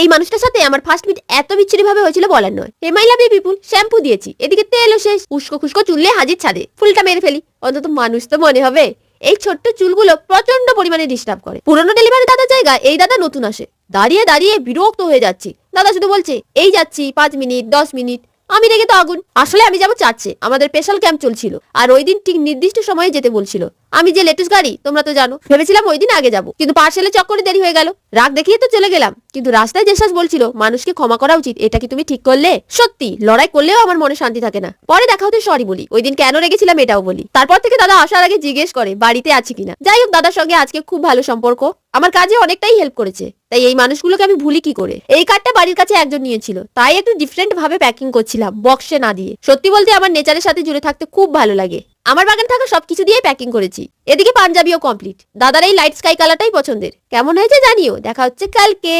এই মানুষটার সাথে আমার ফার্স্ট মিট এত বিচ্ছিরি ভাবে হয়েছিল বলার নয়। হে মাই লাভলি পিপুল, শ্যাম্পু দিয়েছি, এদিকে তেলও শেষ, উস্কো খুস্কো চুললে হাজির ছাদে, ফুলটা মেরে ফেলি, অন্তত মানুষ তো মনে হবে। এই ছোট্ট চুলগুলো প্রচন্ড পরিমাণে ডিস্টার্ব করে। পুরনো ডেলিভারি দাদার জায়গায় এই দাদা নতুন আসে, দাঁড়িয়ে দাঁড়িয়ে বিরক্ত হয়ে যাচ্ছি। দাদা শুধু বলছে এই যাচ্ছি 5 মিনিট 10 মিনিট। আমি রেগে তো আগুন। আসলে আমি যাবো চার্চে, আমাদের স্পেশাল ক্যাম্প চলছিল, আর ওই দিন ঠিক নির্দিষ্ট সময়ে যেতে বলছিল। আমি যে লেটেস্ট গাড়ি তোমরা তো জানো, ভেবেছিলাম ওই দিন আগে যাবো, কিন্তু পার্সেলে চক্করে দেরি হয়ে গেল। রাগ দেখিয়ে তো চলে গেলাম, কিন্তু রাস্তায় জেসাস বলছিল মানুষকে ক্ষমা করা উচিত, এটা কি তুমি ঠিক করলে? সত্যি লড়াই করলেও আমার মনে শান্তি থাকে না। পরে দেখা হতে সরি বলি, ওই দিন কেন রেগেছিলাম এটাও বলি। তারপর থেকে দাদা আসার আগে জিজ্ঞেস করে বাড়িতে আছি কিনা। যাই হোক, দাদার সঙ্গে আজকে খুব ভালো সম্পর্ক, আমার কাজে অনেকটাই হেল্প করেছে। তাই এই মানুষগুলোকে আমি ভুলি কি করে। এই কার্ডটা বাড়ির কাছে একজন নিয়েছিল, তাই একটু ডিফারেন্ট ভাবে প্যাকিং করছিলাম, বক্সে না দিয়ে। সত্যি বলতে আমার নেচারের সাথে জুড়ে থাকতে খুব ভালো লাগে। আমার বাগান থাকা সবকিছু দিয়ে প্যাকিং করেছি। এদিকে পাঞ্জাবিও কমপ্লিট। দাদার এই লাইট স্কাই কালারটাই পছন্দের। কেমন হয়েছে জানিও। দেখা হচ্ছে কালকে।